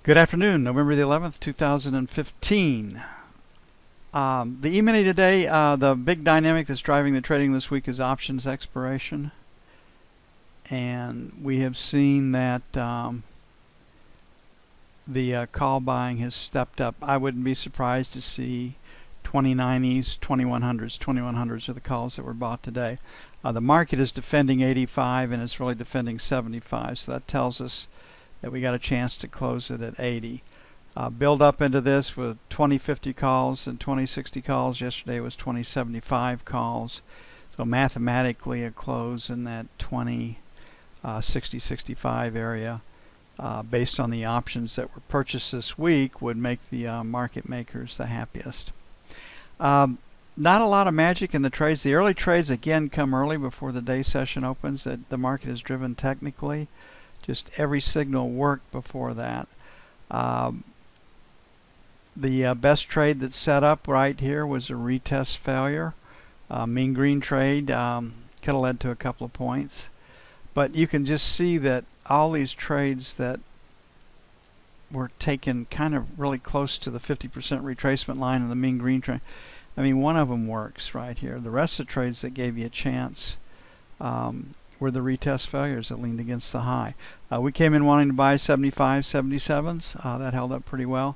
Good afternoon, November the 11th, 2015. The E-mini today, the big dynamic that's driving the trading this week is options expiration. And we have seen that the call buying has stepped up. I wouldn't be surprised to see 2090s, 2100s. 2100s are the calls that were bought today. The market is defending 85 and it's really defending 75, so that tells us that we got a chance to close it at 80. Build up into this with 2050 calls and 2060 calls. Yesterday was 2075 calls. So mathematically a close in that 2060-65 area based on the options that were purchased this week would make the market makers the happiest. Not a lot of magic in the trades. The early trades again come early before the day session opens. That the market is driven technically. Just every signal worked before that. The best trade that's set up right here was a retest failure. Mean green trade could have led to a couple of points. But you can just see that all these trades that were taken kind of really close to the 50% retracement line of the mean green trade. I mean, one of them works right here. The rest of the trades that gave you a chance were the retest failures that leaned against the high. We came in wanting to buy 75, 77s. That held up pretty well.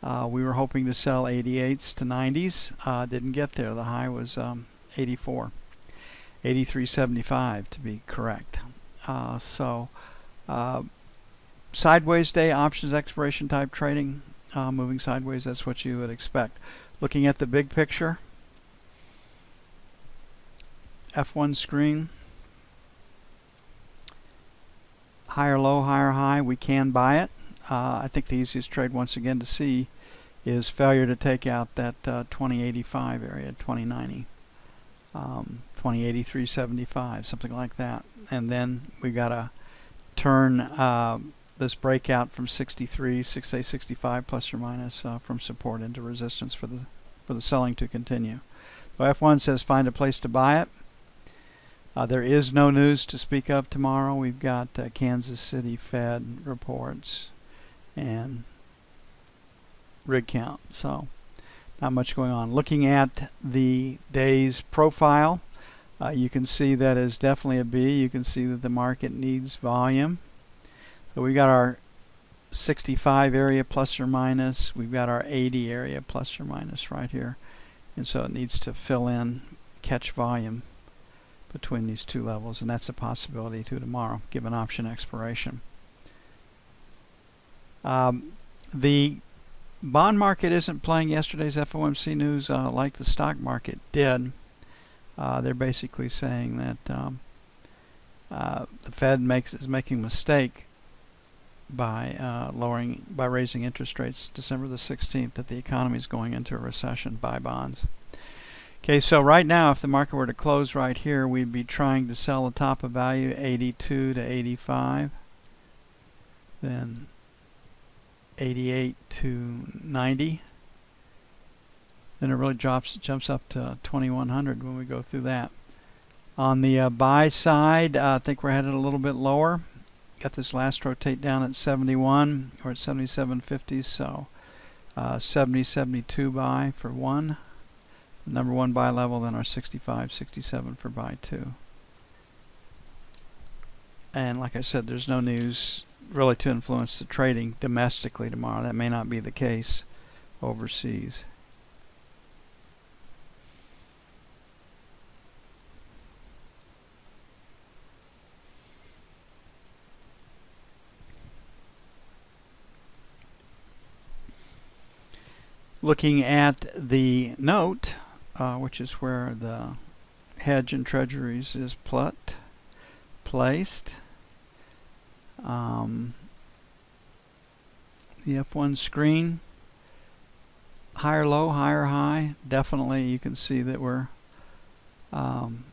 We were hoping to sell 88s to 90s. Didn't get there. The high was 84. 83.75 to be correct. Sideways day, options expiration type trading. Moving sideways, that's what you would expect. Looking at the big picture. F1 screen. Higher low, higher high, we can buy it. I think the easiest trade once again to see is failure to take out that 2085 area, 2090, 2083.75, something like that. And then we got to turn this breakout from 63, 6A65 plus or minus from support into resistance for the selling to continue. So F1 says find a place to buy it. There is no news to speak of tomorrow. We've got Kansas City Fed reports and rig count, so not much going on. Looking at the day's profile, you can see that is definitely a B. You can see that the market needs volume. So we've got our 65 area plus or minus. We've got our 80 area plus or minus right here. And so it needs to fill in, catch volume between these two levels, and that's a possibility too tomorrow, given option expiration. The bond market isn't playing yesterday's FOMC news like the stock market did. They're basically saying that the Fed is making a mistake by raising interest rates December the 16th, that the economy is going into a recession. Buy bonds. Okay, so right now, if the market were to close right here, we'd be trying to sell the top of value 82 to 85, then 88 to 90. Then it really jumps up to 2100 when we go through that. On the buy side, I think we're headed a little bit lower. Got this last rotate down at 71 or at 77.50, so 70.72 buy for one. Number one buy level, then our 65, 67 for buy two. And like I said, there's no news really to influence the trading domestically tomorrow. That may not be the case overseas. Looking at the note, which is where the hedge in treasuries is placed. The F1 screen, higher low, higher high. Definitely you can see that we're kind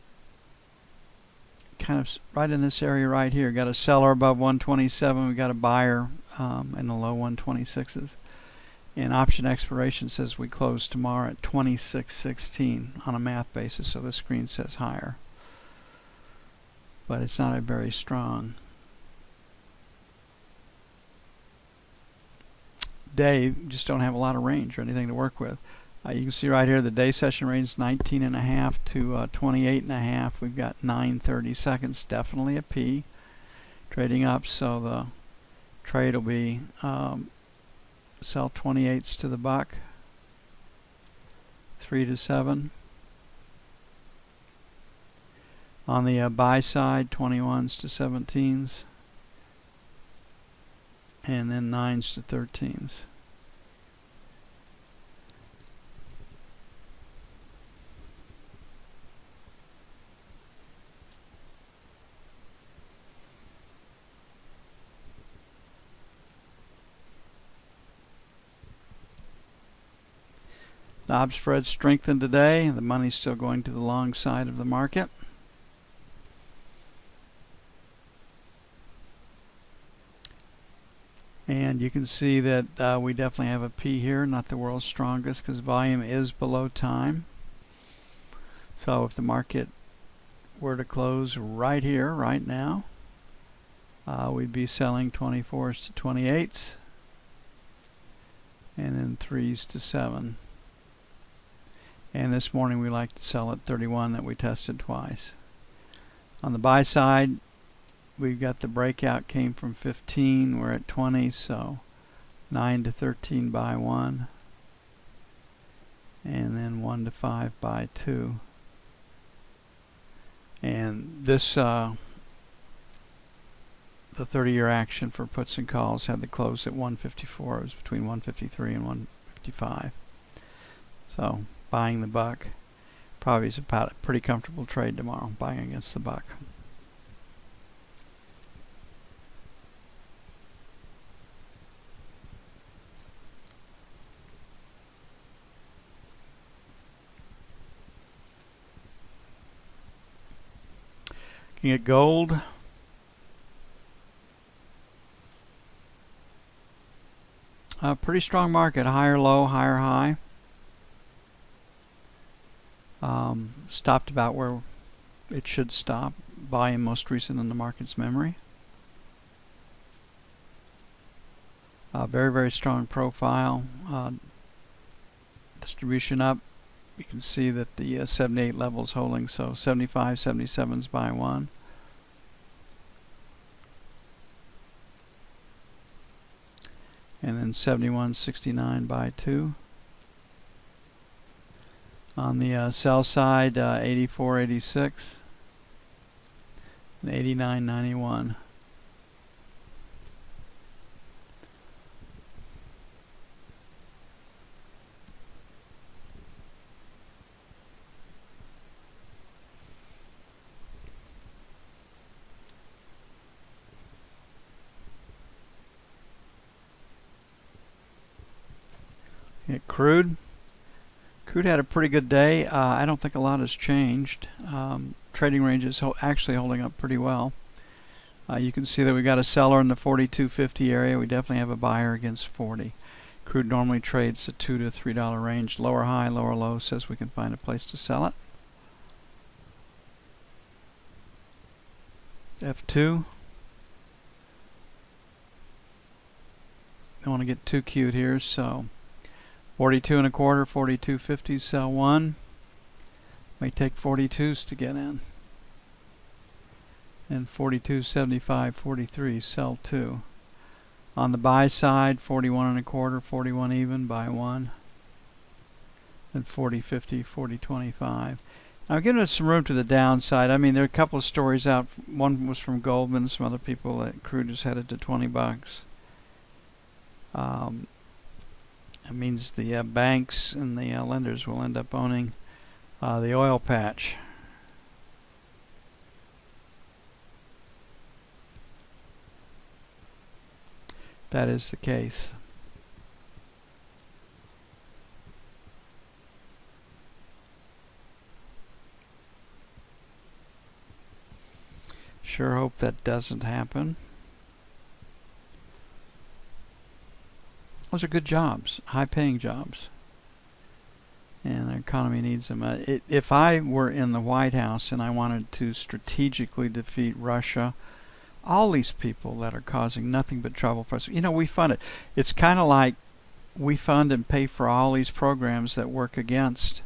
of right in this area right here. Got a seller above 127. We got a buyer in the low 126s. And option expiration says we close tomorrow at 26.16 on a math basis, so the screen says higher. But it's not a very strong day just don't have a lot of range or anything to work with. You can see right here the day session range is 19.5 to 28.5. We've got 9:30 seconds, definitely a P. Trading up, so the trade will be sell 28s to the buck, 3 to 7. On the buy side, 21s to 17s, and then 9s to 13s. Knob spread strengthened today. The money's still going to the long side of the market. And you can see that we definitely have a P here, not the world's strongest, because volume is below time. So if the market were to close right here, right now, we'd be selling 24s to 28s, and then 3s to 7. And this morning we like to sell at 31 that we tested twice. On the buy side, we've got the breakout came from 15. We're at 20, so 9 to 13 buy 1. And then 1 to 5 buy 2. And this, the 30-year action for puts and calls had the close at 154. It was between 153 and 155. So buying the buck probably is about a pretty comfortable trade tomorrow, buying against the buck. Looking at gold. A pretty strong market, higher low, higher high. Stopped about where it should stop. Volume most recent in the market's memory. Very, very strong profile. Distribution up. You can see that the 78 level is holding, so 75, 77s buy 1. And then 71, 69 buy 2. On the sell side, 84, 86, and 89, 91. Crude. Crude had a pretty good day. I don't think a lot has changed. Trading range is actually holding up pretty well. You can see that we got a seller in the 42.50 area. We definitely have a buyer against 40. Crude normally trades the $2 to $3 range. Lower high, lower low says we can find a place to sell it. F2. Don't want to get too cute here, so 42 and a quarter, 42.50, sell 1. May take 42s to get in. And 42.75, 43, sell 2. On the buy side, 41 and a quarter, 41 even, buy 1. And 40.50, 40.25. Now, giving us some room to the downside. I mean, there are a couple of stories out. One was from Goldman, some other people that crude is headed to 20 bucks. That means the banks and the lenders will end up owning the oil patch. That is the case. Sure hope that doesn't happen. Those are good jobs, high-paying jobs, and the economy needs them. If I were in the White House and I wanted to strategically defeat Russia, all these people that are causing nothing but trouble for us, you know, we fund it. It's kind of like we fund and pay for all these programs that work against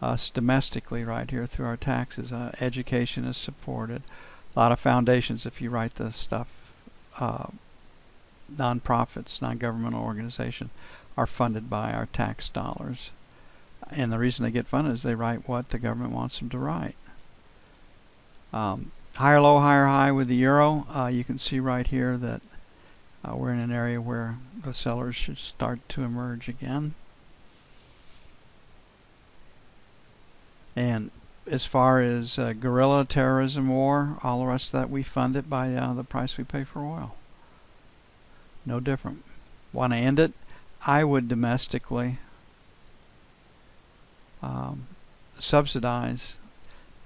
us domestically right here through our taxes. Education is supported. A lot of foundations, if you write the stuff, nonprofits, non-governmental organizations, are funded by our tax dollars. And the reason they get funded is they write what the government wants them to write. Higher low, higher high with the euro. You can see right here that we're in an area where the sellers should start to emerge again. And as far as guerrilla terrorism war, all the rest of that, we fund it by the price we pay for oil. No different. Want to end it? I would domestically subsidize,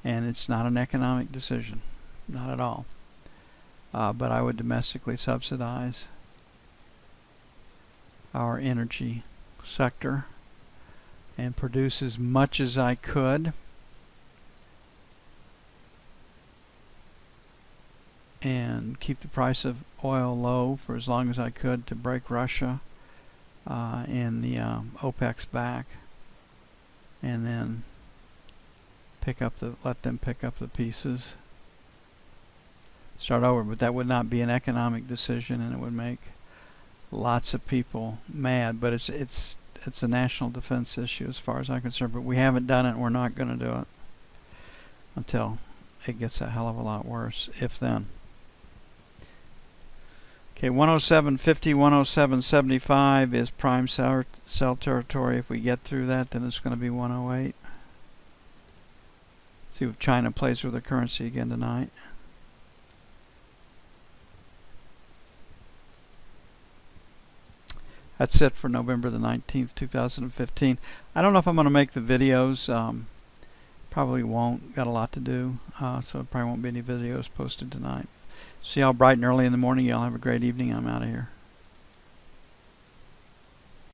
and it's not an economic decision, not at all. But I would domestically subsidize our energy sector and produce as much as I could, and keep the price of oil low for as long as I could to break Russia and the OPEC's back, and then let them pick up the pieces, start over. But that would not be an economic decision, and it would make lots of people mad. But it's a national defense issue as far as I'm concerned. But we haven't done it, and we're not going to do it until it gets a hell of a lot worse, if then. Okay, 107.50, 107.75 is prime sell territory. If we get through that, then it's going to be 108. See if China plays with the currency again tonight. That's it for November the 19th, 2015. I don't know if I'm going to make the videos. Probably won't. Got a lot to do. So there probably won't be any videos posted tonight. See y'all bright and early in the morning. Y'all have a great evening. I'm out of here.